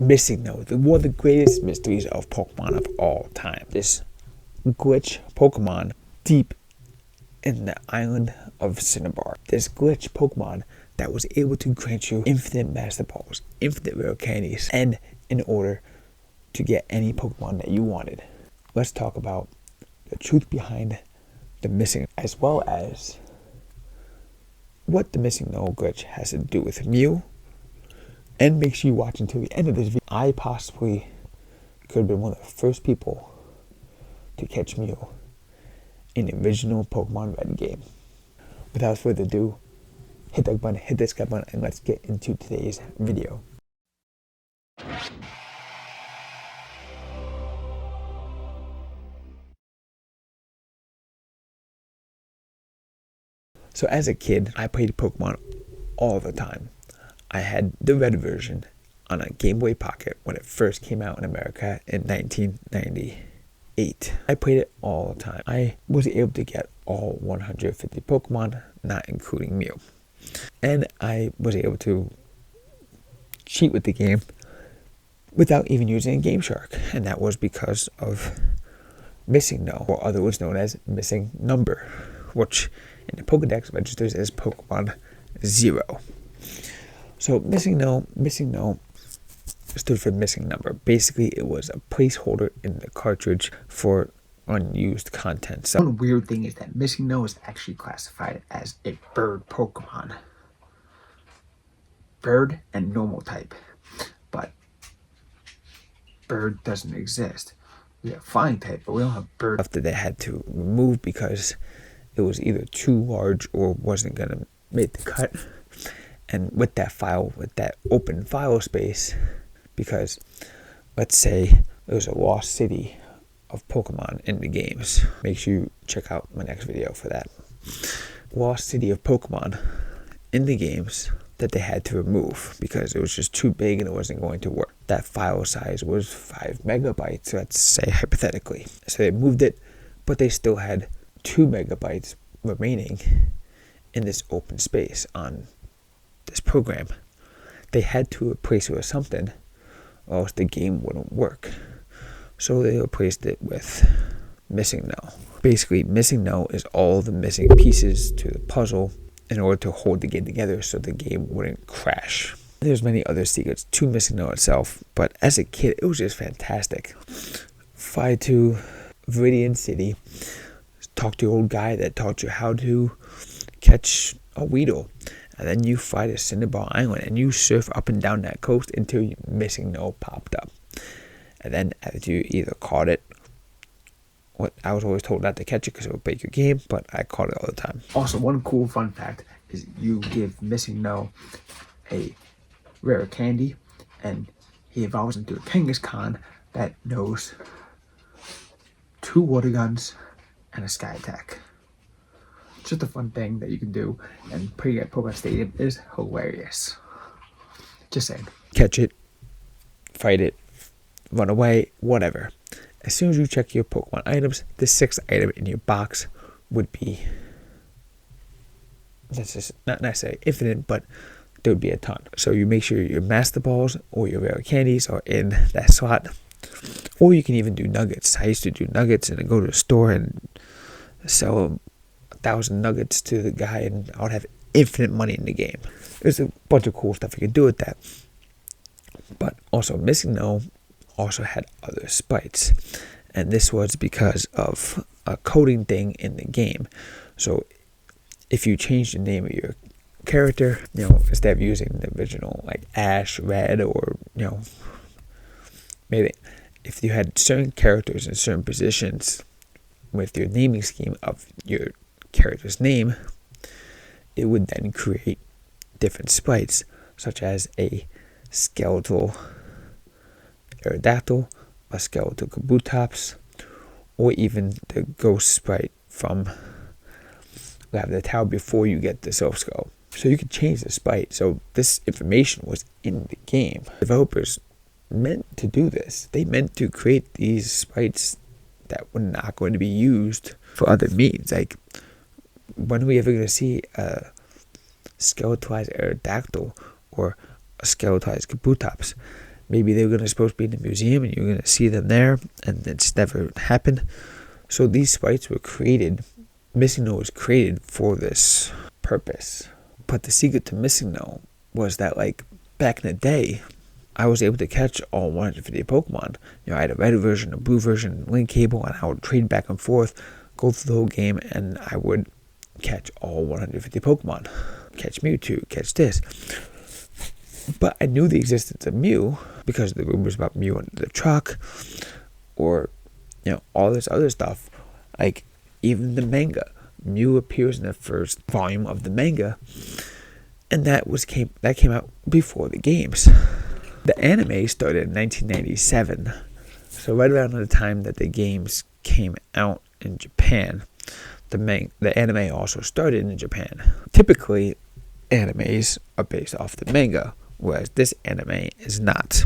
Missingno, one of the greatest mysteries of Pokemon of all time. This glitch Pokemon deep in the island of Cinnabar. This glitch Pokemon that was able to grant you infinite Master Balls, infinite rare candies, and in order to get any Pokemon that you wanted. Let's talk about the truth behind the missing, as well as what the Missingno glitch has to do with Mew. And make sure you watch until the end of this video. I possibly could have been one of the first people to catch Mew in the original Pokemon Red game. Without further ado, hit that button, hit that subscribe button, and let's get into today's video. So as a kid, I played Pokemon all the time. I had the red version on a Game Boy Pocket when it first came out in America in 1998. I played it all the time. I was able to get all 150 Pokemon, not including Mew. And I was able to cheat with the game without even using a Game Shark. And that was because of Missingno, or otherwise known as Missing Number, which in the Pokedex registers as Pokemon 0. So Missingno stood for missing number. Basically, it was a placeholder in the cartridge for unused content. So one weird thing is that Missingno is actually classified as a bird Pokemon. Bird and normal type. But bird doesn't exist. We have flying type, but we don't have bird. After they had to remove because it was either too large or wasn't going to make the cut. And with that file, with that open file space, because let's say there's a lost city of Pokemon in the games. Make sure you check out my next video for that. Lost city of Pokemon in the games that they had to remove because it was just too big and it wasn't going to work. That file size was 5 megabytes, let's say hypothetically. So they moved it, but they still had 2 megabytes remaining in this open space on this program. They had to replace it with something, or else the game wouldn't work. So they replaced it with Missingno. Basically, Missingno is all the missing pieces to the puzzle in order to hold the game together so the game wouldn't crash. There's many other secrets to Missingno itself, but as a kid, it was just fantastic. Fly to Viridian City, talk to the old guy that taught you how to catch a Weedle. And then you fly to Cinnabar Island and you surf up and down that coast until Missingno popped up. And then after you either caught it, I was always told not to catch it because it would break your game, but I caught it all the time. Also, one cool fun fact is you give Missingno a rare candy and he evolves into a Kangaskhan that knows 2 water guns and a sky attack. Just a fun thing that you can do, and playing at Pokemon Stadium is hilarious. Just saying. Catch it, fight it, run away, whatever. As soon as you check your Pokemon items, the 6th item in your box would be, that's just not necessarily infinite, but there would be a ton. So you make sure your Master Balls or your rare candies are in that slot. Or you can even do nuggets. I used to do nuggets and then go to the store and sell 1,000 nuggets to the guy, and I would have infinite money in the game. There's a bunch of cool stuff you can do with that. But also, Missingno also had other spites, and this was because of a coding thing in the game. So if you change the name of your character, instead of using the original like Ash, Red, or maybe if you had certain characters in certain positions with your naming scheme of your character's name, it would then create different sprites, such as a skeletal Aerodactyl, a skeletal Kabutops, or even the ghost sprite from Lavender Tower before you get the Silph Skull. So you could change the sprite. So this information was in the game. Developers meant to do this. They meant to create these sprites that were not going to be used for other means. Like, when are we ever going to see a skeletalized Aerodactyl or a skeletalized Kabutops? maybe they were supposed to be in the museum and you were going to see them there, and it's never happened. So these sprites were created, Missingno was created for this purpose. But the secret to Missingno was that, like, back in the day, I was able to catch all 150 Pokemon. I had a red version, a blue version, link cable, and I would trade back and forth, go through the whole game, and I would catch all 150 Pokemon. Catch Mewtwo, catch this. But I knew the existence of Mew because of the rumors about Mew under the truck, or, all this other stuff. Like, even the manga. Mew appears in the first volume of the manga, and that came out before the games. The anime started in 1997, so right around the time that the games came out in Japan, the anime also started in Japan. Typically, animes are based off the manga, whereas this anime is not.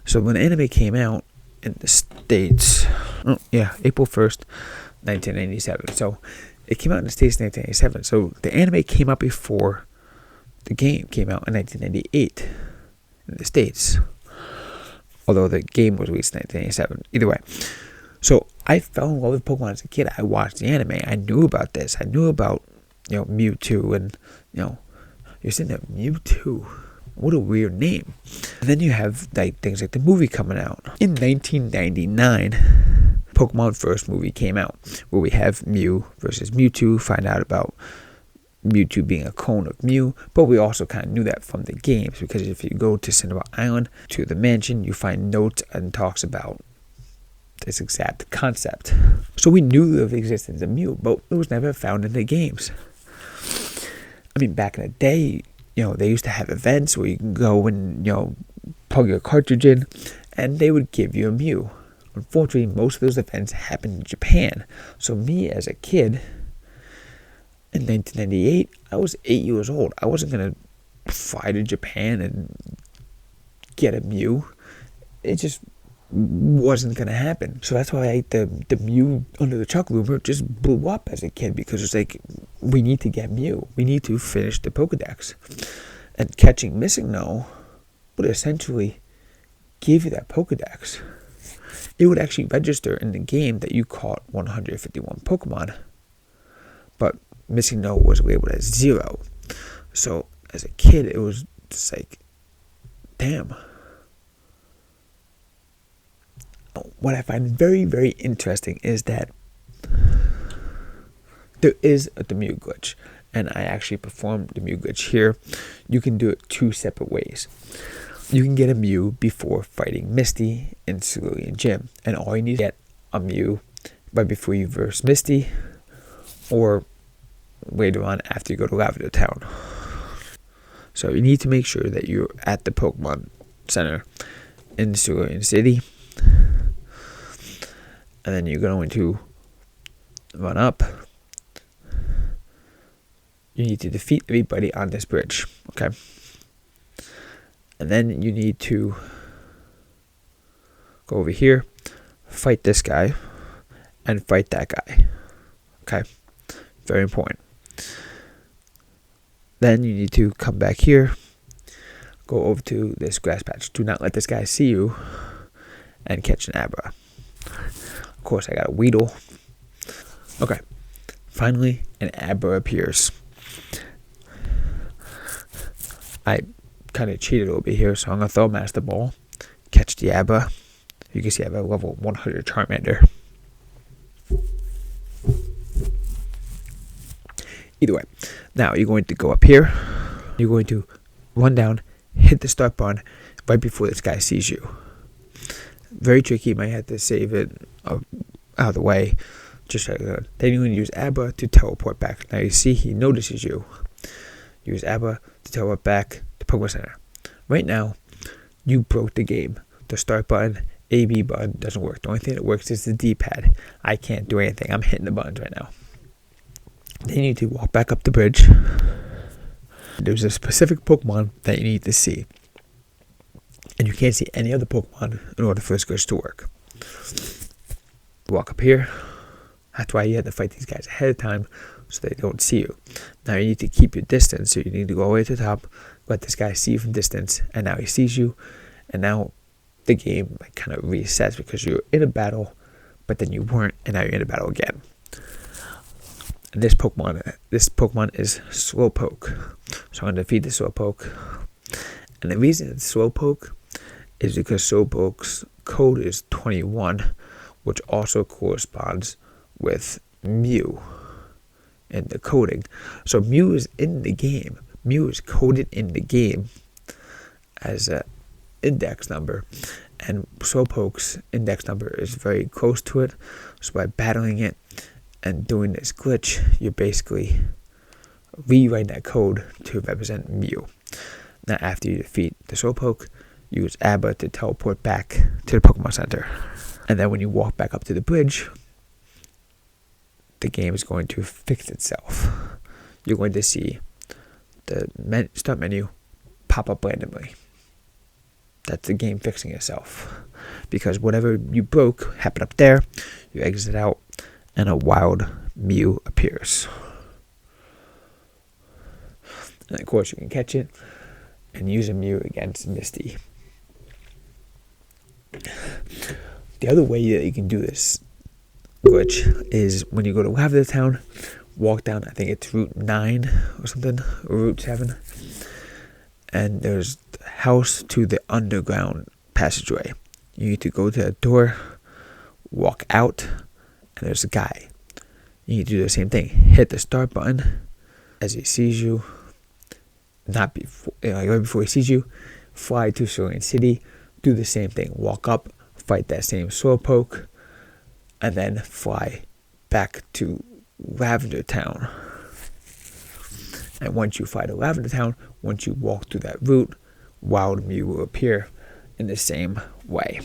So when anime came out in the States, April 1st, 1997. So it came out in the States in 1997. So the anime came out before the game came out in 1998 in the States, although the game was released in 1997. Either way, so I fell in love with Pokemon as a kid. I watched the anime. I knew about this. I knew about Mewtwo, and you're sitting there, Mewtwo. What a weird name. And then you have things like the movie coming out in 1999. Pokemon first movie came out, where we have Mew versus Mewtwo. Find out about Mewtwo being a clone of Mew, but we also kind of knew that from the games, because if you go to Cinnabar Island, to the mansion, you find notes and talks about this exact concept. So we knew of the existence of Mew, but it was never found in the games. I mean, back in the day, they used to have events where you can go and, plug your cartridge in, and they would give you a Mew. Unfortunately, most of those events happened in Japan. So me, as a kid, in 1998, I was 8 years old. I wasn't going to fly to Japan and get a Mew. It just wasn't going to happen. So that's why the Mew under the truck rumor just blew up as a kid, because it's like, we need to get Mew. We need to finish the Pokedex. And catching Missingno would essentially give you that Pokedex. It would actually register in the game that you caught 151 Pokemon. But Missingno was labeled as 0. So as a kid, it was just like, damn. What I find very, very interesting is that there is a Mew glitch, and I actually performed the Mew glitch here. You can do it 2 separate ways. You can get a Mew before fighting Misty in Cerulean Gym, and all you need to get a Mew right before you verse Misty, or later on after you go to Lavender Town. So you need to make sure that you're at the Pokemon Center in Cerulean City, and then you're going to run up. You need to defeat everybody on this bridge, okay? And then you need to go over here, fight this guy, and fight that guy, okay? Very important. Then you need to come back here, go over to this grass patch. Do not let this guy see you, and catch an Abra. Of course, I got a Weedle. Okay, finally, an Abra appears. I kind of cheated a little bit here, so I'm going to throw Master Ball, catch the Abra. You can see I have a level 100 Charmander. Either way, now you're going to go up here. You're going to run down, hit the start button right before this guy sees you. Very tricky. You might have to save it out of the way. Just like that. Then you're going to use Abra to teleport back. Now you see he notices you. Use Abra to teleport back to Pokemon Center. Right now, you broke the game. The start button, AB button doesn't work. The only thing that works is the D-pad. I can't do anything. I'm hitting the buttons right now. Then you need to walk back up the bridge. There's a specific Pokemon that you need to see. And you can't see any other Pokemon in order for this glitch to work. Walk up here. That's why you have to fight these guys ahead of time so they don't see you. Now you need to keep your distance, so you need to go all the way to the top, let this guy see you from distance, and now he sees you, and now the game kind of resets because you're in a battle, but then you weren't, and now you're in a battle again. And this Pokemon is Slowpoke. So I'm going to defeat the Slowpoke. And the reason it's Slowpoke is because Slowpoke's code is 21, which also corresponds with Mew in the coding. So Mew is in the game. Mew is coded in the game as an index number, and Slowpoke's index number is very close to it. So by battling it and doing this glitch, you're basically rewriting that code to represent Mew. Now, after you defeat the Slowpoke, use Abba to teleport back to the Pokemon Center. And then when you walk back up to the bridge, the game is going to fix itself. You're going to see the start menu pop up randomly. That's the game fixing itself. Because whatever you broke happened up there, you exit out, and a wild Mew appears. And of course you can catch it and use a Mew against Misty. The other way that you can do this glitch is when you go to Lavender Town, walk down, I think it's Route 9 or something, or Route 7, and there's the house to the underground passageway. You need to go to the door, walk out, and there's a guy. You need to do the same thing. Hit the start button as he sees you. Not before, right before he sees you, fly to Cerulean City, do the same thing. Walk up, fight that same Slowpoke, and then fly back to Lavender Town. And once you fly to Lavender Town, once you walk through that route, Wild Mew will appear in the same way.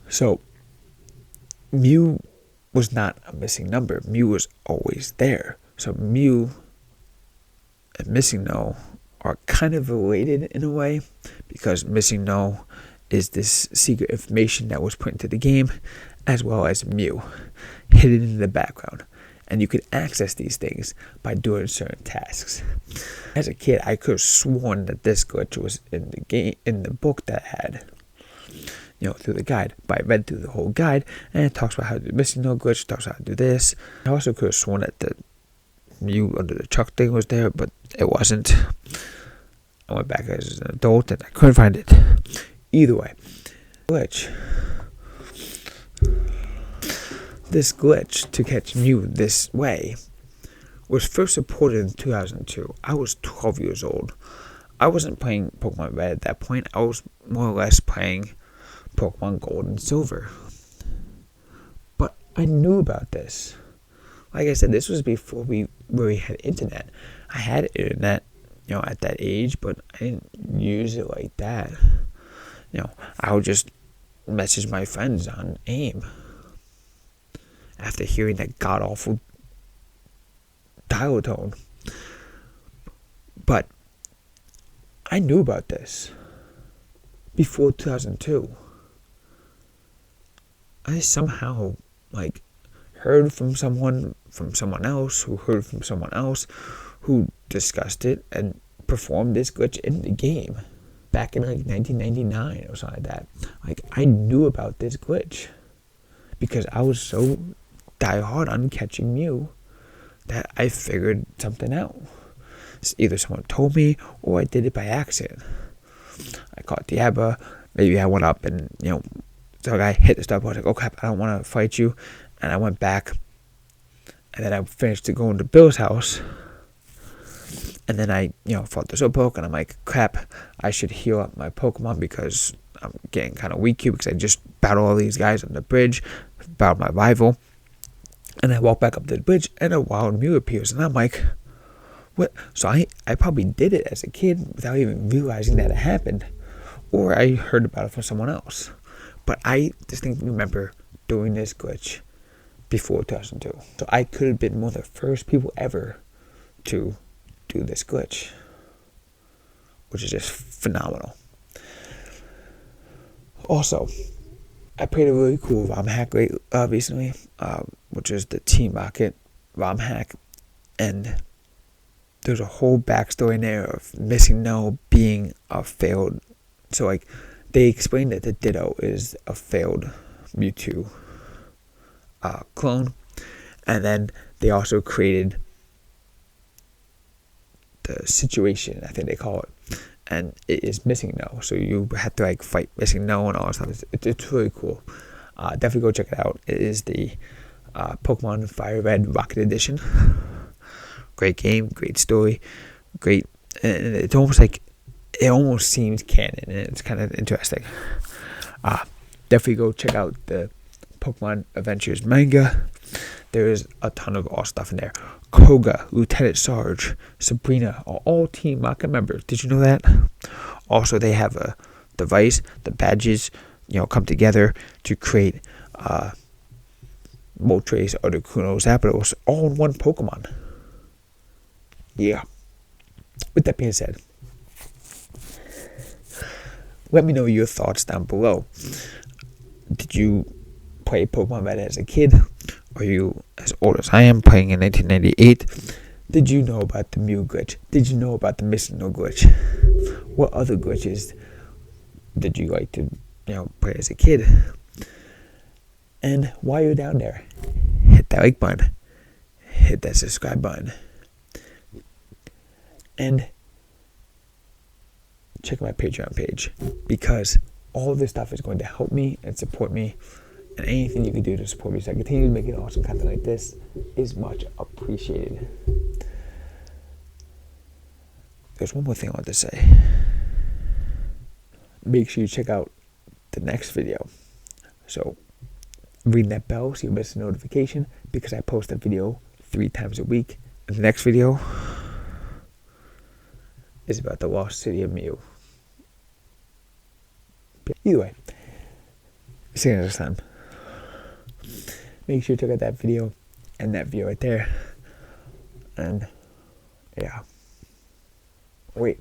So, Mew was not a missing number. Mew was always there. So Mew and Missingno are kind of related in a way, because Missingno is this secret information that was put into the game, as well as Mew, hidden in the background. And you could access these things by doing certain tasks. As a kid, I could have sworn that this glitch was in the game, in the book that I had, through the guide. But I read through the whole guide, and it talks about how to do Missingno glitch, it talks about how to do this. I also could have sworn that the Mew under the truck thing was there, but it wasn't. I went back as an adult, and I couldn't find it. Either way, this glitch to catch Mew this way was first reported in 2002. I was 12 years old. I wasn't playing Pokemon Red at that point. I was more or less playing Pokemon Gold and Silver. But I knew about this. Like I said, this was before we really had internet. I had internet, at that age, but I didn't use it like that. I would just message my friends on AIM after hearing that god-awful dial tone. But I knew about this before 2002. I somehow, heard from someone else who heard from someone else who discussed it and performed this glitch in the game back in 1999 or something like that. I knew about this glitch because I was so diehard on catching Mew that I figured something out. Either someone told me or I did it by accident. I caught Diablo. Maybe I went up and, so I hit the stop. I was like, oh crap, I don't want to fight you. And I went back. And then I finished to go into Bill's house. And then I, fought the Slowpoke. And I'm like, crap, I should heal up my Pokemon because I'm getting kind of weak here because I just battled all these guys on the bridge. Battled my rival. And I walk back up to the bridge and a wild Mew appears. And I'm like, what? So I probably did it as a kid without even realizing that it happened. Or I heard about it from someone else. But I distinctly remember doing this glitch before 2002. So I could have been one of the first people ever to do this glitch, which is just phenomenal. Also, I played a really cool ROM hack recently, which is the Team Rocket ROM hack. And there's a whole backstory in there of Missingno being a failed. So like they explained that the Ditto is a failed Mewtwo clone, and then they also created the situation, I think they call it, and it is Missingno. So you have to like fight Missingno and all that stuff. It's really cool. Definitely go check it out. It is the Pokemon Fire Red Rocket Edition. Great game, great story, great, and it's almost like it almost seems canon, and it's kind of interesting. Definitely go check out the Pokemon Adventures manga. There's a ton of awesome stuff in there. Koga, Lieutenant Sarge, Sabrina are all Team Rocket members. Did you know that? Also, they have a device, the badges, come together to create Moltres, Articuno, Zapdos, all in one Pokemon. Yeah. With that being said, let me know your thoughts down below. Did you play Pokemon Red as a kid? Are you as old as I am, playing in 1998? Did you know about the Mew glitch? Did you know about the Missingno glitch? What other glitches did you like to, play as a kid? And while you're down there, hit that like button, hit that subscribe button, and check my Patreon page, because all of this stuff is going to help me and support me, and anything you can do to support me so I continue to make awesome content like this is much appreciated. There's one more thing I want to say. Make sure you check out the next video. So ring that bell so you miss a notification, because I post a video 3 times a week. And the next video is about the lost city of Mew. Either way, see you next time. Make sure you check out that video and that video right there. And yeah. Wait.